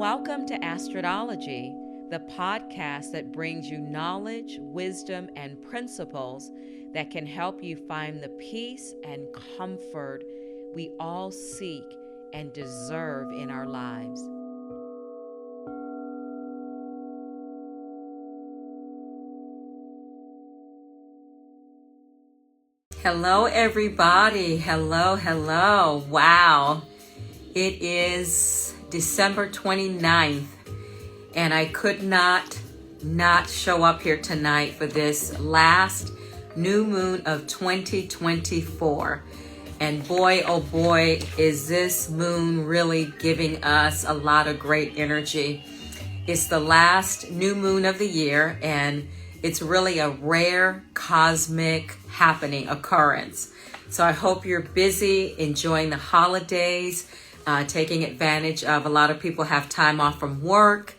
Welcome to Astridologie, the podcast that brings you knowledge, wisdom, and principles that can help you find the peace and comfort we all seek and deserve in our lives. Hello, everybody. Hello. Wow. It is December 29th, and I could not show up here tonight for this last new moon of 2024. And boy, oh boy, is this moon really giving us a lot of great energy. It's the last new moon of the year, and it's really a rare cosmic occurrence. So I hope you're busy enjoying the holidays, taking advantage of a lot of people have time off from work.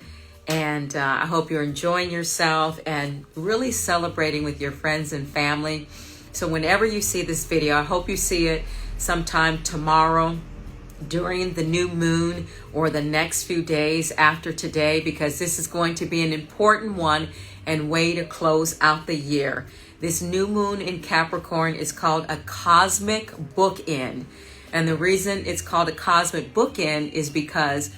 And I hope you're enjoying yourself and really celebrating with your friends and family. So whenever you see this video, I hope you see it sometime tomorrow during the new moon or the next few days after today, because this is going to be an important one and way to close out the year. This new moon in Capricorn is called a cosmic bookend. And the reason it's called a cosmic bookend is because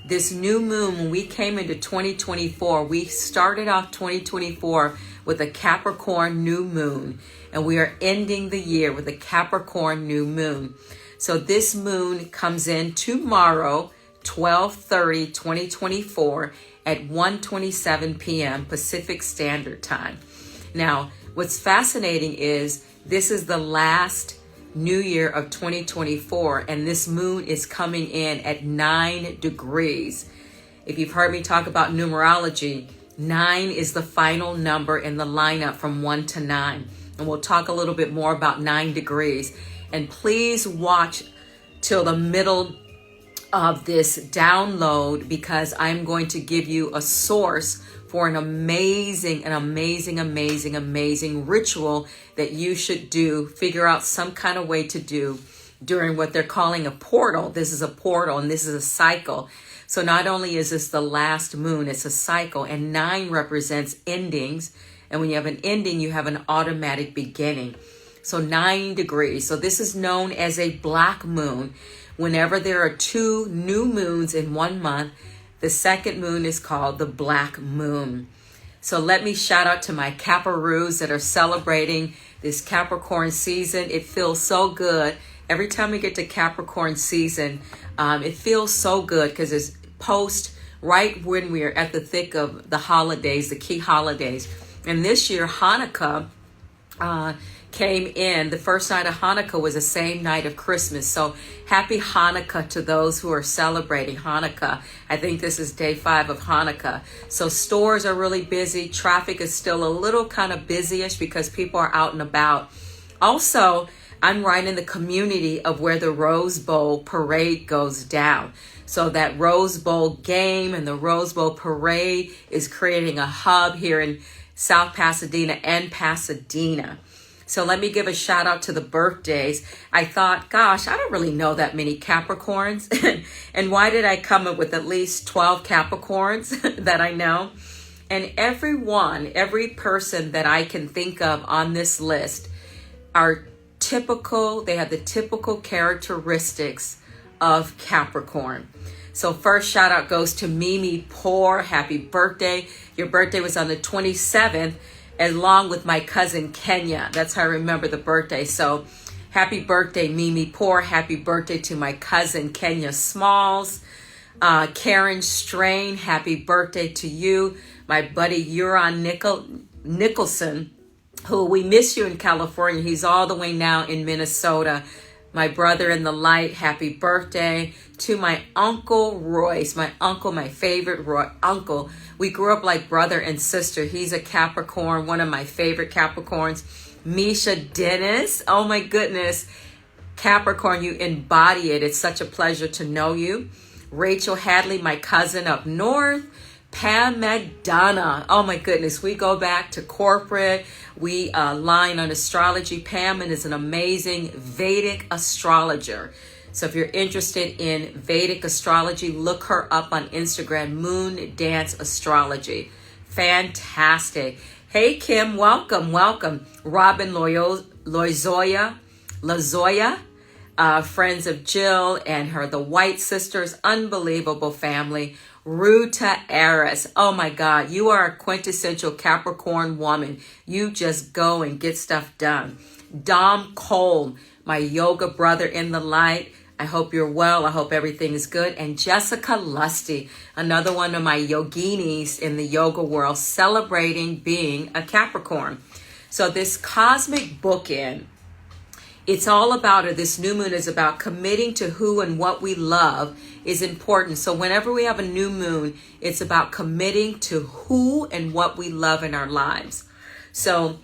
this new moon, when we came into 2024, we started off 2024 with a Capricorn new moon, and we are ending the year with a Capricorn new moon. So this moon comes in tomorrow, 12/30, 2024 at 1:27 p.m. Pacific Standard Time. Now, what's fascinating is this is the last New Year of 2024, and this moon is coming in at 9 degrees. If you've heard me talk about numerology, 9 is the final number in the lineup from 1 to 9. And we'll talk a little bit more about 9 degrees. And please watch till the middle of this download, because I'm going to give you a source for an amazing ritual that you should do, figure out some kind of way to do during what they're calling a portal. This is a portal and this is a cycle. So not only is this the last moon, it's a cycle, and 9 represents endings. And when you have an ending, you have an automatic beginning. So 9 degrees. So this is known as a black moon. Whenever there are 2 new moons in 1 month, the second moon is called the black moon. So let me shout out to my Caparoos that are celebrating this Capricorn season. It feels so good. Every time we get to Capricorn season, it feels so good because it's post right when we are at the thick of the holidays, the key holidays. And this year, Hanukkah came in. The first night of Hanukkah was the same night of Christmas. So happy Hanukkah to those who are celebrating Hanukkah. I think this is day 5 of Hanukkah. So stores are really busy. Traffic is still a little kind of busyish because people are out and about. Also, I'm right in the community of where the Rose Bowl parade goes down. So that Rose Bowl game and the Rose Bowl parade is creating a hub here in South Pasadena and Pasadena. So let me give a shout out to the birthdays. I thought, gosh, I don't really know that many Capricorns. And why did I come up with at least 12 Capricorns that I know? And every person that I can think of on this list are typical. They have the typical characteristics of Capricorn. So first shout out goes to Mimi Poor. Happy birthday. Your birthday was on the 27th. Along with my cousin Kenya. That's how I remember the birthday. So happy birthday, Mimi Poor. Happy birthday to my cousin Kenya Smalls. Karen Strain, happy birthday to you. My buddy Euron Nicholson, who we miss you in California. He's all the way now in Minnesota. My brother in the light, happy birthday. To my Uncle Royce, my favorite uncle. We grew up like brother and sister. He's a Capricorn, one of my favorite Capricorns. Misha Dennis, oh my goodness. Capricorn, you embody it. It's such a pleasure to know you. Rachel Hadley, my cousin up north. Pam McDonough. Oh my goodness, we go back to corporate. We line on astrology. Pam is an amazing Vedic astrologer. So if you're interested in Vedic astrology, look her up on Instagram, Moon Dance Astrology. Fantastic. Hey, Kim, welcome, welcome. Robin Lazoya, friends of Jill and her, the White Sisters, unbelievable family. Ruta Aris, oh my God, you are a quintessential Capricorn woman. You just go and get stuff done. Dom Cole, my yoga brother in the light. I hope you're well. I hope everything is good. And Jessica Lusty, another one of my yoginis in the yoga world, celebrating being a Capricorn. So this cosmic bookend, it's all about, or this new moon is about committing to who and what we love is important. So whenever we have a new moon, it's about committing to who and what we love in our lives. So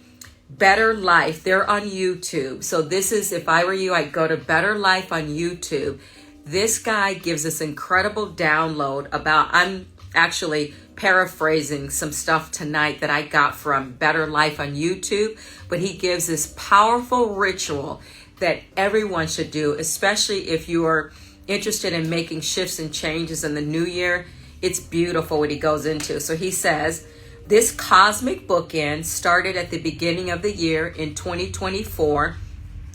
Better Life, they're on YouTube. So this is, if I were you, I'd go to Better Life on YouTube. This guy gives this incredible download about, I'm actually paraphrasing some stuff tonight that I got from Better Life on YouTube, but he gives this powerful ritual that everyone should do, especially if you are interested in making shifts and changes in the new year. It's beautiful what he goes into. So he says, this cosmic bookend started at the beginning of the year in 2024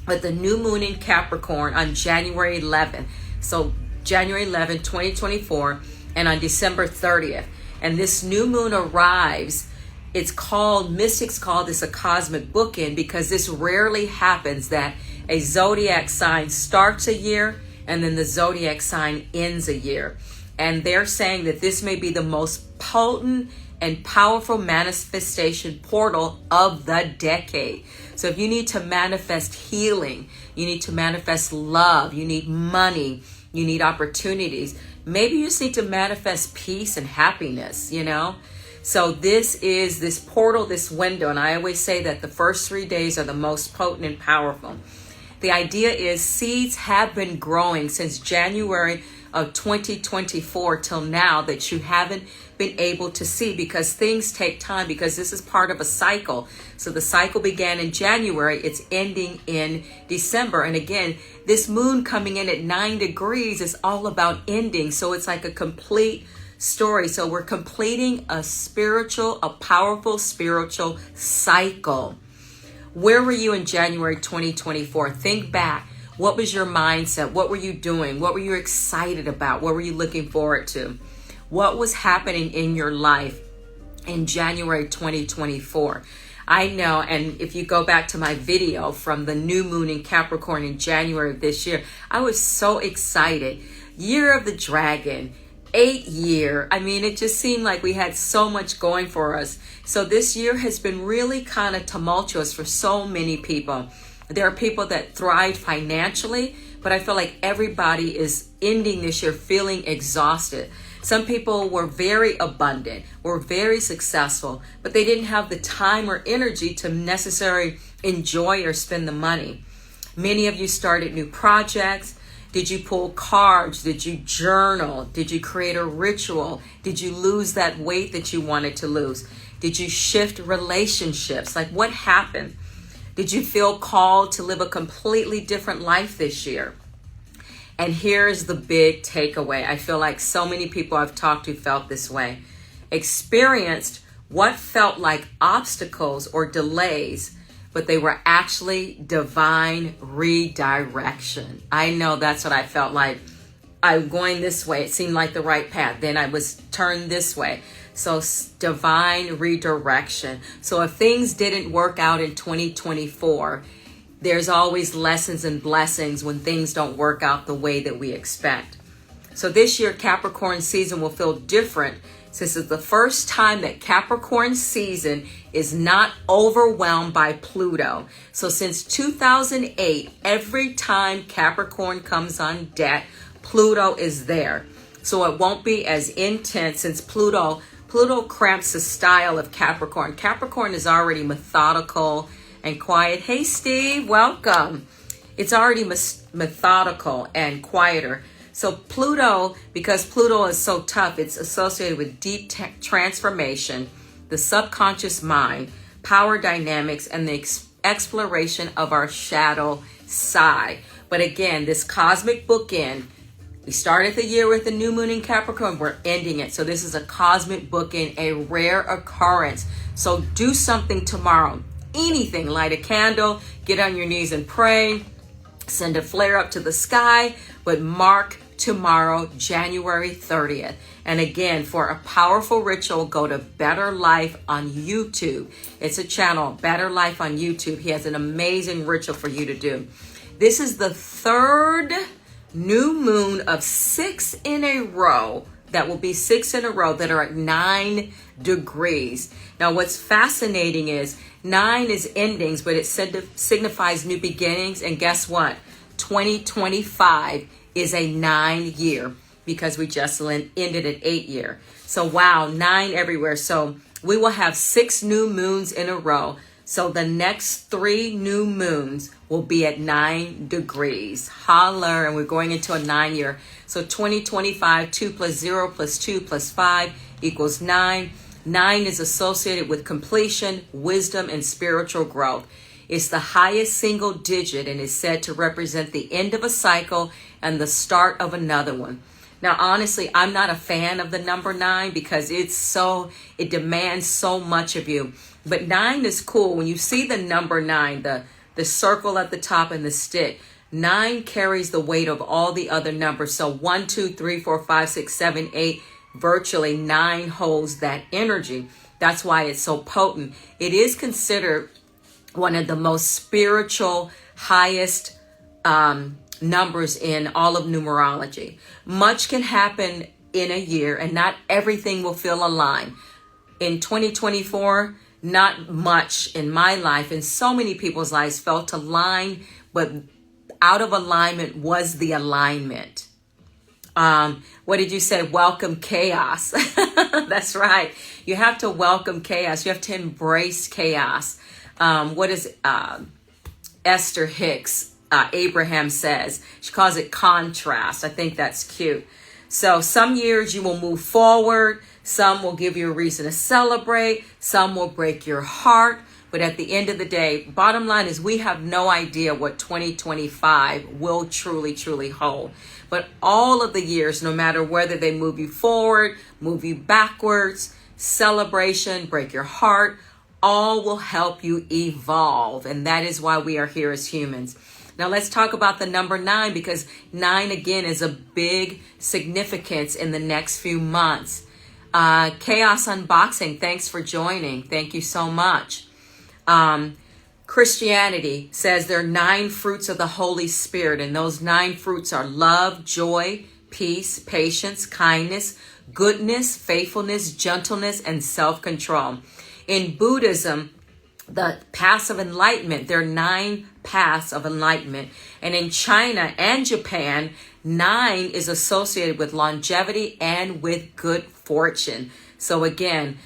with the new moon in Capricorn on January 11th. So January 11th, 2024, and on December 30th. And this new moon arrives. Mystics call this a cosmic bookend because this rarely happens, that a zodiac sign starts a year and then the zodiac sign ends a year. And they're saying that this may be the most potent and powerful manifestation portal of the decade. So if you need to manifest healing, you need to manifest love, you need money, you need opportunities, maybe you just need to manifest peace and happiness, you know? So this is this portal, this window, and I always say that the first 3 days are the most potent and powerful. The idea is seeds have been growing since January of 2024 till now that you haven't been able to see, because things take time, because this is part of a cycle. So the cycle began in January, it's ending in December. And again, this moon coming in at 9 degrees is all about ending. So it's like a complete story. So we're completing a powerful spiritual cycle. Where were you in January 2024? Think back. What was your mindset? What were you doing? What were you excited about? What were you looking forward to? What was happening in your life in January 2024? I know, and if you go back to my video from the new moon in Capricorn in January of this year, I was so excited. Year of the Dragon, 8 year. I mean, it just seemed like we had so much going for us. So this year has been really kind of tumultuous for so many people. There are people that thrived financially, but I feel like everybody is ending this year feeling exhausted. Some people were very abundant, were very successful, but they didn't have the time or energy to necessarily enjoy or spend the money. Many of you started new projects. Did you pull cards? Did you journal? Did you create a ritual? Did you lose that weight that you wanted to lose? Did you shift relationships? Like, what happened? Did you feel called to live a completely different life this year? And here's the big takeaway. I feel like so many people I've talked to felt this way. Experienced what felt like obstacles or delays, but they were actually divine redirection. I know that's what I felt like. I'm going this way. It seemed like the right path. Then I was turned this way. So divine redirection. So if things didn't work out in 2024, there's always lessons and blessings when things don't work out the way that we expect. So this year, Capricorn season will feel different, since it's the first time that Capricorn season is not overwhelmed by Pluto. So since 2008, every time Capricorn comes on deck, Pluto is there. So it won't be as intense, since Pluto cramps the style of Capricorn. Capricorn is already methodical and quiet. Hey, Steve, welcome. It's already methodical and quieter. So Pluto, because Pluto is so tough, it's associated with deep transformation, the subconscious mind, power dynamics, and the exploration of our shadow side. But again, this cosmic bookend, we started the year with the new moon in Capricorn. We're ending it. So this is a cosmic bookend, a rare occurrence. So do something tomorrow. Anything. Light a candle. Get on your knees and pray. Send a flare up to the sky. But mark tomorrow, January 30th. And again, for a powerful ritual, go to Better Life on YouTube. It's a channel, Better Life on YouTube. He has an amazing ritual for you to do. This is the third new moon of 6 in a row. That will be 6 in a row that are at 9 degrees. Now, what's fascinating is 9 is endings, but it signifies new beginnings. And guess what? 2025 is a 9 year because we just ended an 8 year. So wow, 9 everywhere. So we will have 6 new moons in a row. So the next 3 new moons will be at 9 degrees. Holler, and we're going into a 9 year. So 2025, 2 plus 0 plus 2 plus 5 equals 9. 9 is associated with completion, wisdom, and spiritual growth. It's the highest single digit and is said to represent the end of a cycle and the start of another one. Now, honestly, I'm not a fan of the number 9 because it demands so much of you. But 9 is cool. When you see the number 9, the circle at the top and the stick, 9 carries the weight of all the other numbers. So 1, 2, 3, 4, 5, 6, 7, 8, virtually 9 holds that energy. That's why it's so potent. It is considered one of the most spiritual, highest numbers in all of numerology. Much can happen in a year and not everything will feel aligned. In 2024, not much in my life and so many people's lives felt aligned, but out of alignment was the alignment. What did you say? Welcome chaos. That's right. You have to welcome chaos. You have to embrace chaos. What is Esther Hicks, Abraham says? She calls it contrast. I think that's cute. So some years you will move forward. Some will give you a reason to celebrate. Some will break your heart. But at the end of the day, bottom line is we have no idea what 2025 will truly, truly hold. But all of the years, no matter whether they move you forward, move you backwards, celebration, break your heart, all will help you evolve. And that is why we are here as humans. Now let's talk about the number 9 because 9 again is a big significance in the next few months. Chaos Unboxing, thanks for joining. Thank you so much. Christianity says there are 9 fruits of the Holy Spirit, and those 9 fruits are love, joy, peace, patience, kindness, goodness, faithfulness, gentleness, and self-control. In Buddhism, the paths of enlightenment, there are 9 paths of enlightenment. And in China and Japan, 9 is associated with longevity and with good fortune. So again,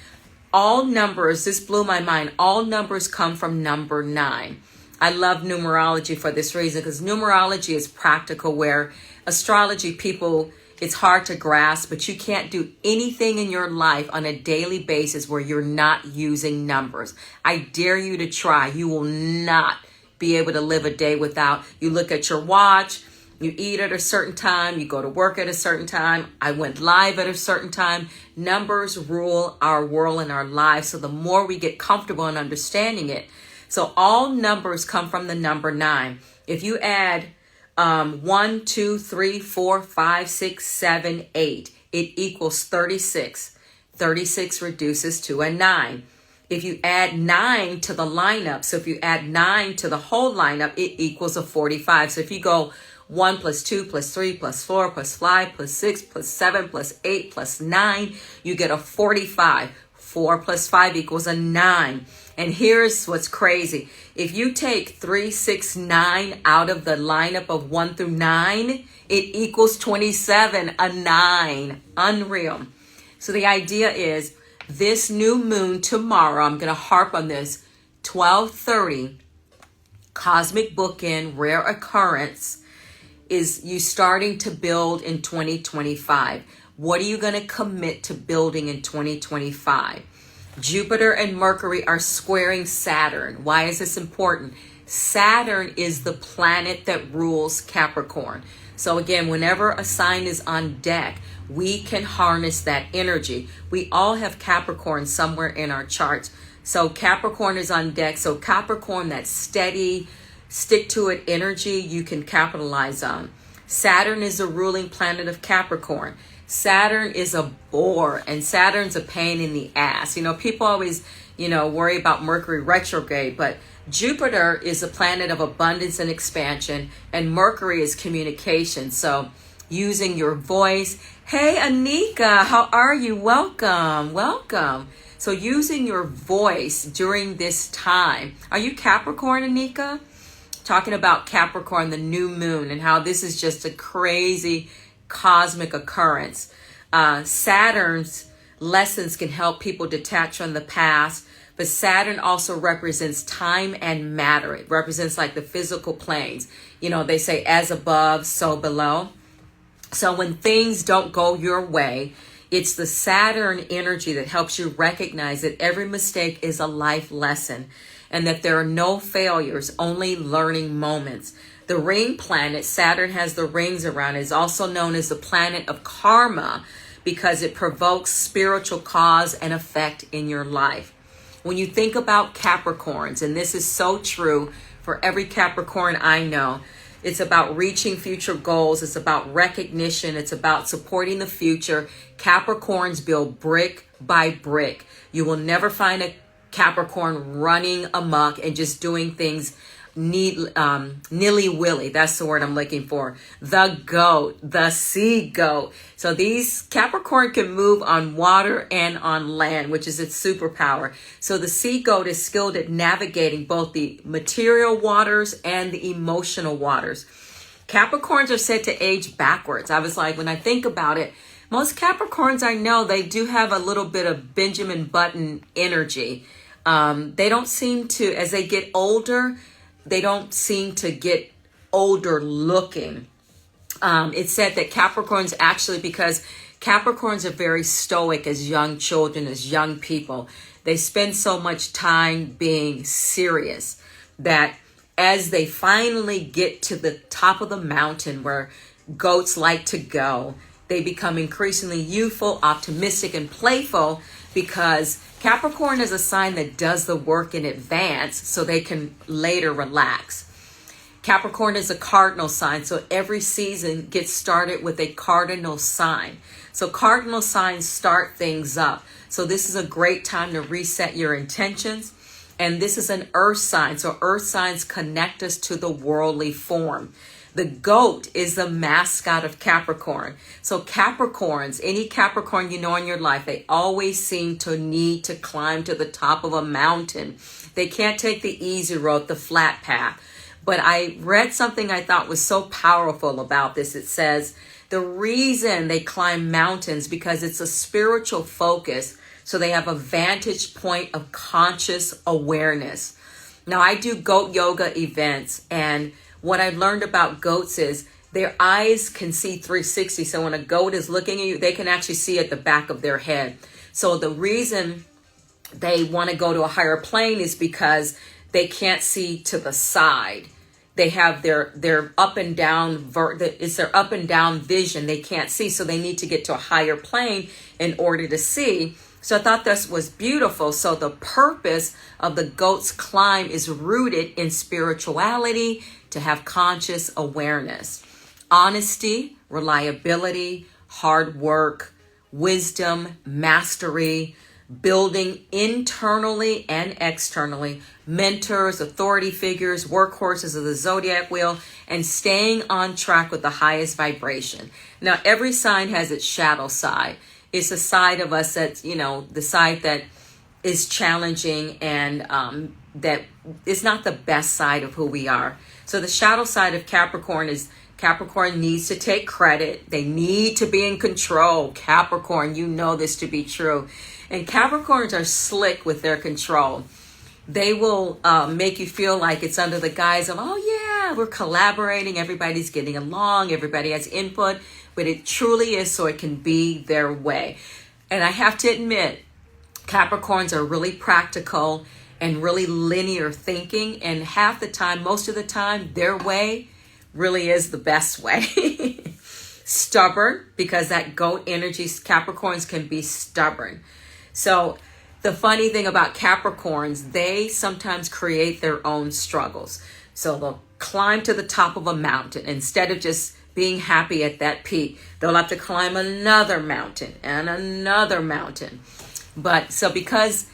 all numbers, this blew my mind, all numbers come from number 9. I love numerology for this reason because numerology is practical, where astrology people, it's hard to grasp, but you can't do anything in your life on a daily basis where you're not using numbers. I dare you to try. You will not be able to live a day without. You look at your watch, you eat at a certain time, you go to work at a certain time. I went live at a certain time. Numbers rule our world and our lives. So the more we get comfortable in understanding it. So all numbers come from the number 9. If you add 1, 2, 3, 4, 5, 6, 7, 8, it equals 36. 36 reduces to a 9. If you add 9 to the lineup, so if you add 9 to the whole lineup, it equals a 45. So if you go 1 plus 2 plus 3 plus 4 plus 5 plus 6 plus 7 plus 8 plus 9, you get a 45. 4 plus 5 equals a 9. And here's what's crazy. If you take 3, 6, 9 out of the lineup of 1 through 9, it equals 27, a 9. Unreal. So the idea is this new moon tomorrow, I'm going to harp on this, 12:30, cosmic bookend, rare occurrence, is you starting to build in 2025. What are you going to commit to building in 2025? Jupiter and Mercury are squaring Saturn. Why is this important? Saturn is the planet that rules Capricorn. So again, whenever a sign is on deck, we can harness that energy. We all have Capricorn somewhere in our charts. So Capricorn is on deck. So Capricorn, that steady, stick to it energy, you can capitalize on. Saturn is the ruling planet of Capricorn. Saturn is a bore, and Saturn's a pain in the ass. You know, people always, worry about Mercury retrograde, but Jupiter is a planet of abundance and expansion, and Mercury is communication. So using your voice. Hey, Anika, how are you? Welcome, welcome. So using your voice during this time. Are you Capricorn, Anika? Talking about Capricorn, the new moon, and how this is just a crazy cosmic occurrence. Saturn's lessons can help people detach from the past, but Saturn also represents time and matter. It represents like the physical planes. They say as above, so below. So when things don't go your way, it's the Saturn energy that helps you recognize that every mistake is a life lesson and that there are no failures, only learning moments. The ring planet, Saturn has the rings around it, is also known as the planet of karma because it provokes spiritual cause and effect in your life. When you think about Capricorns, and this is so true for every Capricorn I know, it's about reaching future goals. It's about recognition. It's about supporting the future. Capricorns build brick by brick. You will never find a Capricorn running amok and just doing things nilly-willy. That's the word I'm looking for. The goat, the sea goat. So these Capricorn can move on water and on land, which is its superpower. So the sea goat is skilled at navigating both the material waters and the emotional waters. Capricorns are said to age backwards. I was like, when I think about it, most Capricorns I know, they do have a little bit of Benjamin Button energy. They don't seem to, as they get older, they don't seem to get older looking. It's said that Capricorns actually, because Capricorns are very stoic as young children, as young people, they spend so much time being serious that as they finally get to the top of the mountain where goats like to go, they become increasingly youthful, optimistic, and playful because Capricorn is a sign that does the work in advance so they can later relax. Capricorn is a cardinal sign, so every season gets started with a cardinal sign. So cardinal signs start things up. So this is a great time to reset your intentions. And this is an earth sign. So earth signs connect us to the worldly form. The goat is the mascot of Capricorn. So Capricorns, any Capricorn you know in your life, they always seem to need to climb to the top of a mountain. They can't take the easy road, the flat path. But I read something I thought was so powerful about this. It says the reason they climb mountains because it's a spiritual focus. So they have a vantage point of conscious awareness. Now I do goat yoga events, and what I learned about goats is their eyes can see 360. So when a goat is looking at you, they can actually see at the back of their head. So the reason they want to go to a higher plane is because they can't see to the side. They have their up and down, it's their up and down vision. They can't see. So they need to get to a higher plane in order to see. So I thought this was beautiful. So the purpose of the goat's climb is rooted in spirituality, to have conscious awareness, honesty, reliability, hard work, wisdom, mastery, building internally and externally, mentors, authority figures, workhorses of the zodiac wheel, and staying on track with the highest vibration. Now, every sign has its shadow side. It's a side of us that's, the side that is challenging and that is not the best side of who we are. So the shadow side of Capricorn is Capricorn needs to take credit. They need to be in control. Capricorn, you know this to be true. And Capricorns are slick with their control. They will make you feel like it's under the guise of, oh yeah, we're collaborating. Everybody's getting along. Everybody has input. But it truly is so it can be their way. And I have to admit, Capricorns are really practical and really linear thinking. And half the time, most of the time, their way really is the best way. Stubborn, because that goat energy, Capricorns can be stubborn. So the funny thing about Capricorns, they sometimes create their own struggles. So they'll climb to the top of a mountain. Instead of just being happy at that peak, they'll have to climb another mountain and another mountain. But so because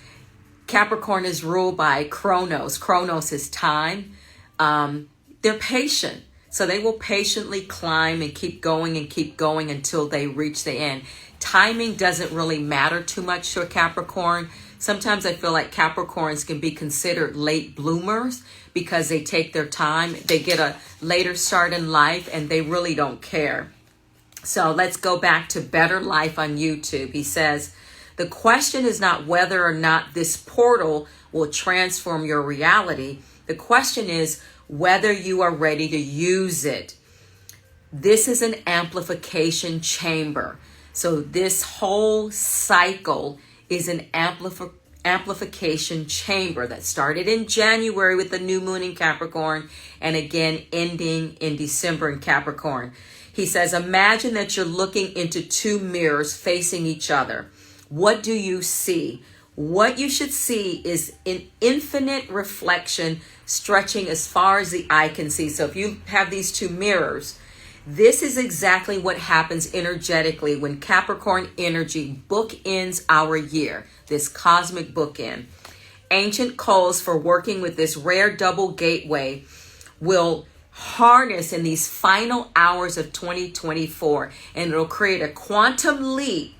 Capricorn is ruled by Chronos is time, they're patient. So they will patiently climb and keep going until they reach the end. Timing doesn't really matter too much to a Capricorn. Sometimes I feel like Capricorns can be considered late bloomers because they take their time. They get a later start in life and they really don't care. So let's go back to Better Life on YouTube. He says, the question is not whether or not this portal will transform your reality. The question is whether you are ready to use it. This is an amplification chamber. So this whole cycle is an amplification chamber that started in January with the new moon in Capricorn and again ending in December in Capricorn. He says, imagine that you're looking into two mirrors facing each other. What do you see? What you should see is an infinite reflection stretching as far as the eye can see. So if you have these two mirrors, this is exactly what happens energetically when Capricorn energy bookends our year, this cosmic bookend. Ancient codes for working with this rare double gateway will harness in these final hours of 2024, and it'll create a quantum leap.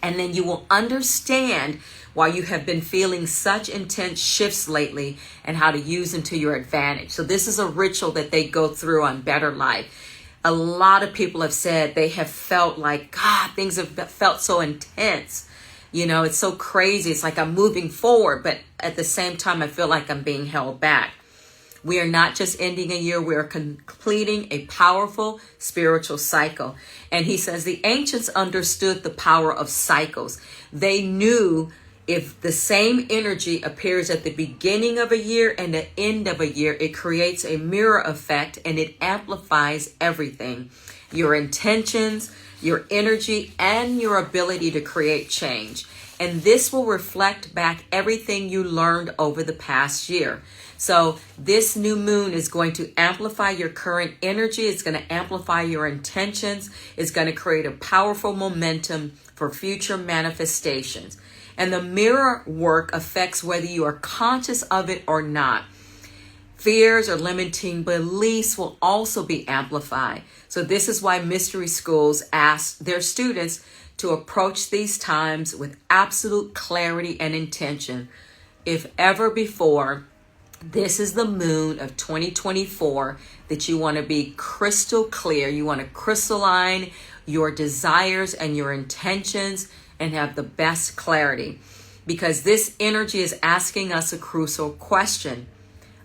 And then you will understand why you have been feeling such intense shifts lately and how to use them to your advantage. So this is a ritual that they go through on Better Life. A lot of people have said they have felt like, God, things have felt so intense. You know, it's so crazy. It's like I'm moving forward, but at the same time, I feel like I'm being held back. We are not just ending a year, we are completing a powerful spiritual cycle. And he says the ancients understood the power of cycles. They knew if the same energy appears at the beginning of a year and the end of a year, it creates a mirror effect and it amplifies everything. Your intentions, your energy, and your ability to create change. And this will reflect back everything you learned over the past year. So this new moon is going to amplify your current energy. It's going to amplify your intentions. It's going to create a powerful momentum for future manifestations. And the mirror work affects whether you are conscious of it or not. Fears or limiting beliefs will also be amplified. So this is why mystery schools ask their students to approach these times with absolute clarity and intention. If ever before, this is the moon of 2024 that you want to be crystal clear. You want to crystalline your desires and your intentions and have the best clarity, because this energy is asking us a crucial question.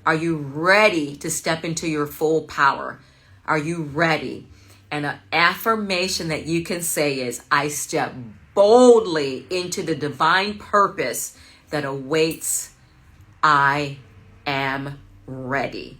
Are you ready to step into your full power? Are you ready? And an affirmation that you can say is, I step boldly into the divine purpose that awaits. I am ready.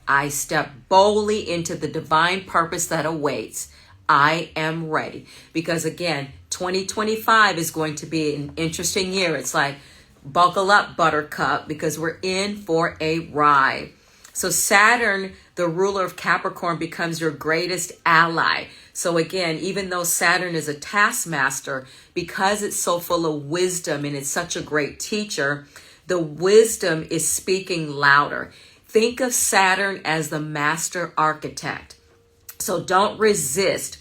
I step boldly into the divine purpose that awaits. I am ready. Because again, 2025 is going to be an interesting year. It's like, buckle up, buttercup, because we're in for a ride. So Saturn, the ruler of Capricorn, becomes your greatest ally. So again, even though Saturn is a taskmaster, because it's so full of wisdom and it's such a great teacher, the wisdom is speaking louder. Think of Saturn as the master architect. So don't resist.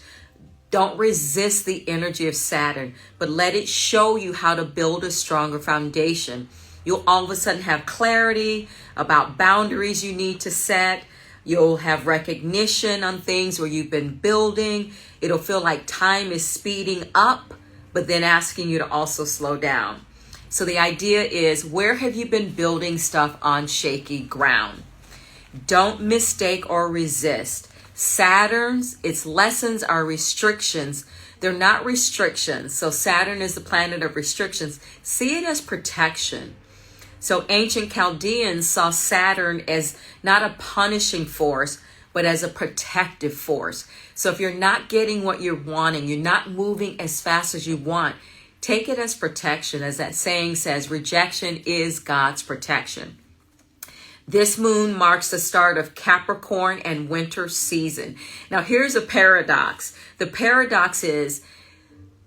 Don't resist the energy of Saturn, but let it show you how to build a stronger foundation. You'll all of a sudden have clarity about boundaries you need to set. You'll have recognition on things where you've been building. It'll feel like time is speeding up, but then asking you to also slow down. So the idea is, where have you been building stuff on shaky ground? Don't mistake or resist. Saturn's, its lessons are restrictions. They're not restrictions. So Saturn is the planet of restrictions. See it as protection. So ancient Chaldeans saw Saturn as not a punishing force, but as a protective force. So if you're not getting what you're wanting, you're not moving as fast as you want, take it as protection. As that saying says, rejection is God's protection. This moon marks the start of Capricorn and winter season. Now here's a paradox. The paradox is,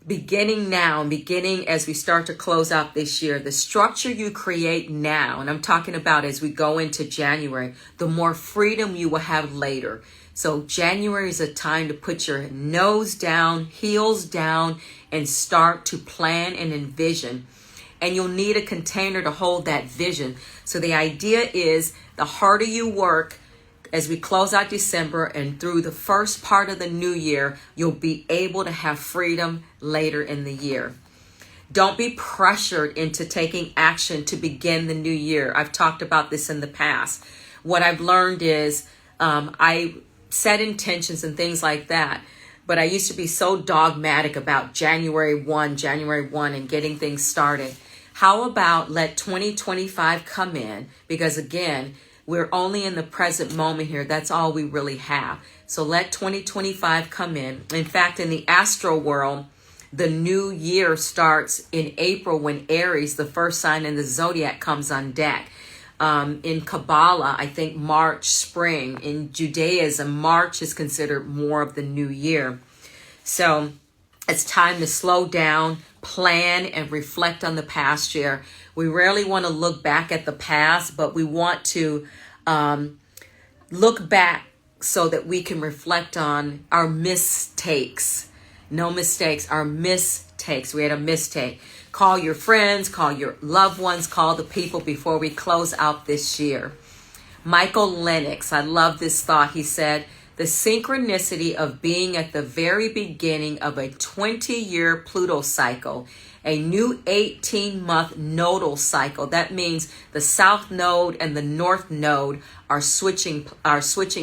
beginning now, beginning as we start to close out this year, the structure you create now, and I'm talking about as we go into January, the more freedom you will have later. So January is a time to put your nose down, heels down, and start to plan and envision. And you'll need a container to hold that vision. So the idea is, the harder you work, as we close out December and through the first part of the new year, you'll be able to have freedom later in the year. Don't be pressured into taking action to begin the new year. I've talked about this in the past. What I've learned is I set intentions and things like that, but I used to be so dogmatic about January 1 and getting things started. How about let 2025 come in? Because again, we're only in the present moment here. That's all we really have. So let 2025 come in. In fact, in the astro world, the new year starts in April when Aries, the first sign in the zodiac, comes on deck. In Kabbalah, I think March, spring. In Judaism, March is considered more of the new year. So it's time to slow down, plan, and reflect on the past year. We rarely want to look back at the past, but we want to look back so that we can reflect on our mistakes. No mistakes, our mistakes. We had a mistake. Call your friends, call your loved ones, call the people before we close out this year. Michael Lennox, I love this thought. He said, the synchronicity of being at the very beginning of a 20-year Pluto cycle, a new 18-month nodal cycle. That means the south node and the north node are switching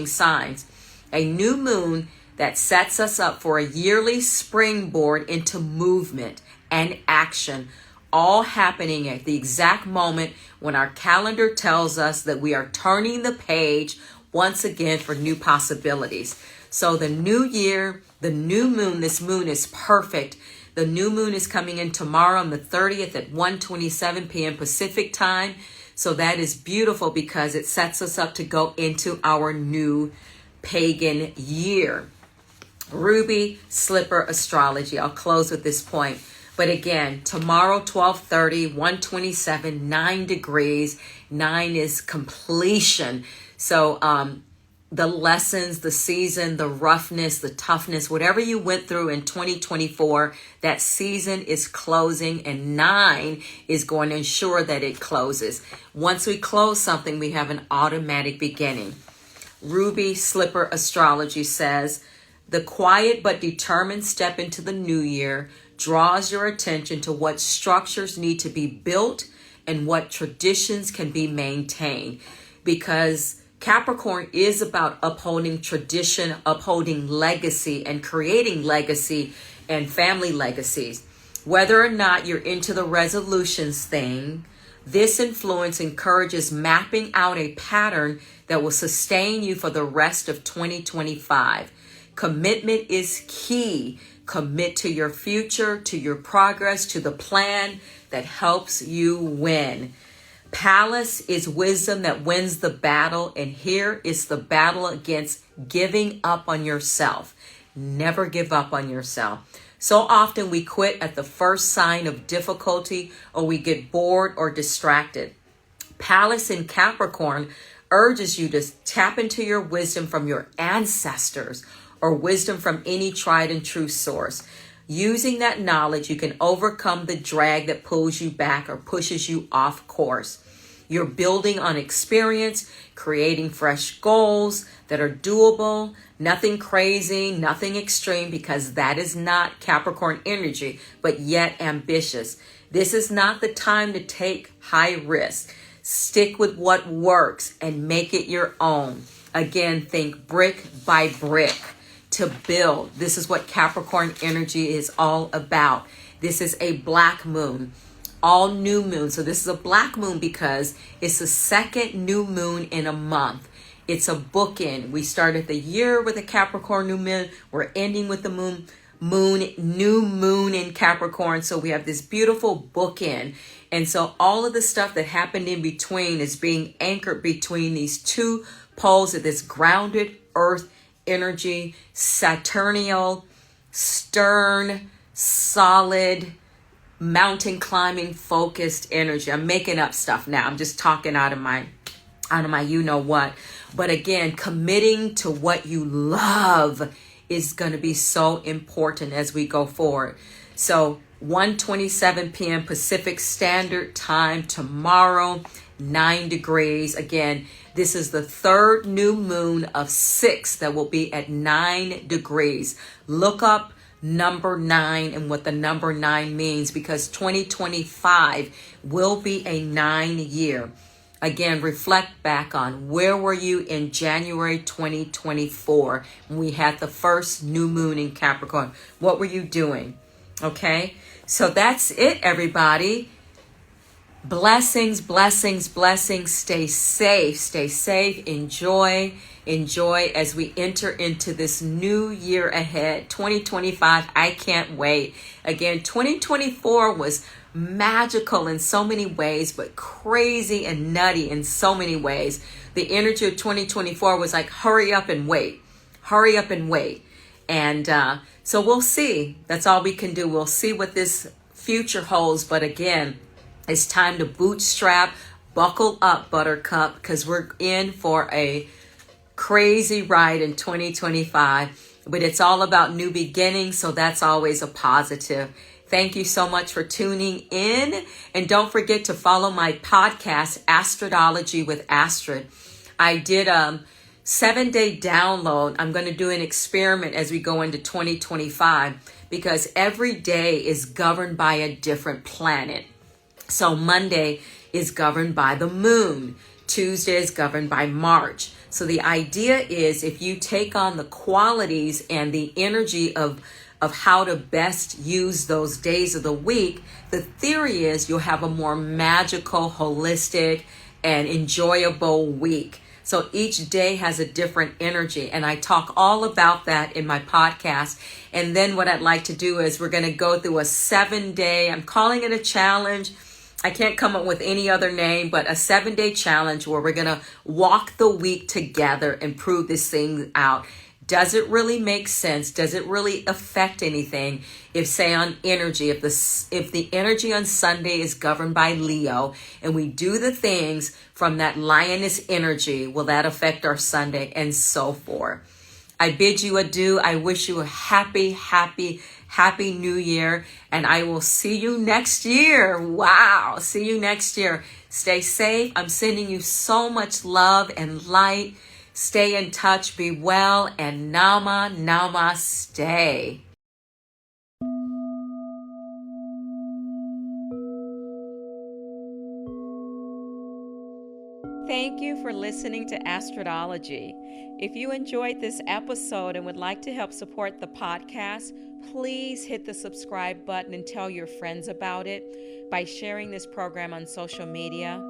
signs. A new moon that sets us up for a yearly springboard into movement and action, all happening at the exact moment when our calendar tells us that we are turning the page once again for new possibilities. So the new year, the new moon, this moon is perfect. The new moon is coming in tomorrow on the 30th at 1:27 p.m. Pacific time. So that is beautiful because it sets us up to go into our new pagan year. Ruby Slipper Astrology. I'll close with this point. But again, tomorrow, 12:30, 1:27, 9 degrees. 9 is completion. So the lessons, the season, the roughness, the toughness, whatever you went through in 2024, that season is closing, and 9 is going to ensure that it closes. Once we close something, we have an automatic beginning. Ruby Slipper Astrology says, the quiet but determined step into the new year draws your attention to what structures need to be built and what traditions can be maintained. Because Capricorn is about upholding tradition, upholding legacy, and creating legacy and family legacies. Whether or not you're into the resolutions thing, this influence encourages mapping out a pattern that will sustain you for the rest of 2025. Commitment is key. Commit to your future, to your progress, to the plan that helps you win. Palace is wisdom that wins the battle, and here is the battle against giving up on yourself. Never give up on yourself. So often we quit at the first sign of difficulty, or we get bored or distracted. Palace in Capricorn urges you to tap into your wisdom from your ancestors or wisdom from any tried and true source. Using that knowledge, you can overcome the drag that pulls you back or pushes you off course. You're building on experience, creating fresh goals that are doable, nothing crazy, nothing extreme, because that is not Capricorn energy, but yet ambitious. This is not the time to take high risk. Stick with what works and make it your own. Again, think brick by brick. To build. This is what Capricorn energy is all about. This is a black moon. all new moon. So this is a black moon because it's the second new moon in a month. It's a bookend. We started the year with a Capricorn new moon. We're ending with the new moon in Capricorn. So we have this beautiful bookend. And so all of the stuff that happened in between is being anchored between these two poles of this grounded earth energy, Saturnial, stern, solid, mountain climbing focused energy. I'm making up stuff now. I'm just talking out of my you know what. But again, committing to what you love is going to be so important as we go forward. So 1:27 p.m. Pacific Standard Time tomorrow, 9 degrees. Again, this is the third new moon of 6 that will be at 9 degrees. Look up number 9 and what the number 9 means, because 2025 will be a 9 year. Again, reflect back on where were you in January 2024 when we had the first new moon in Capricorn. What were you doing? Okay, so that's it, everybody. Blessings, blessings, blessings. Stay safe, enjoy as we enter into this new year ahead. 2025, I can't wait. Again, 2024 was magical in so many ways, but crazy and nutty in so many ways. The energy of 2024 was like, hurry up and wait. And so we'll see. That's all we can do. We'll see what this future holds. But again, it's time to bootstrap, buckle up, Buttercup, because we're in for a crazy ride in 2025. But it's all about new beginnings, so that's always a positive. Thank you so much for tuning in. And don't forget to follow my podcast, Astridologie with Astrid. I did a 7-day download. I'm going to do an experiment as we go into 2025, because every day is governed by a different planet. So Monday is governed by the moon. Tuesday is governed by March. So the idea is, if you take on the qualities and the energy of how to best use those days of the week, the theory is you'll have a more magical, holistic, and enjoyable week. So each day has a different energy, and I talk all about that in my podcast. And then what I'd like to do is we're going to go through a 7-day, I'm calling it a challenge. I can't come up with any other name, but a 7-day challenge where we're going to walk the week together and prove this thing out. Does it really make sense? Does it really affect anything? If, say, on energy, if the energy on Sunday is governed by Leo and we do the things from that lioness energy, will that affect our Sunday, and so forth? I bid you adieu. I wish you a happy new year, and I will see you next year. Wow. See you next year. Stay safe. I'm sending you so much love and light. Stay in touch, be well, and namaste. Thank you for listening to Astridologie. If you enjoyed this episode and would like to help support the podcast, please hit the subscribe button and tell your friends about it by sharing this program on social media.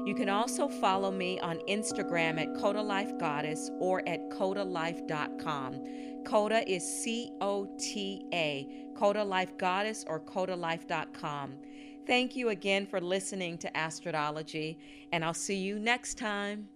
You can also follow me on Instagram at Coda Life Goddess or at CodaLife.com. Coda is C-O-T-A, Coda Life Goddess or CodaLife.com. Thank you again for listening to Astridologie, and I'll see you next time.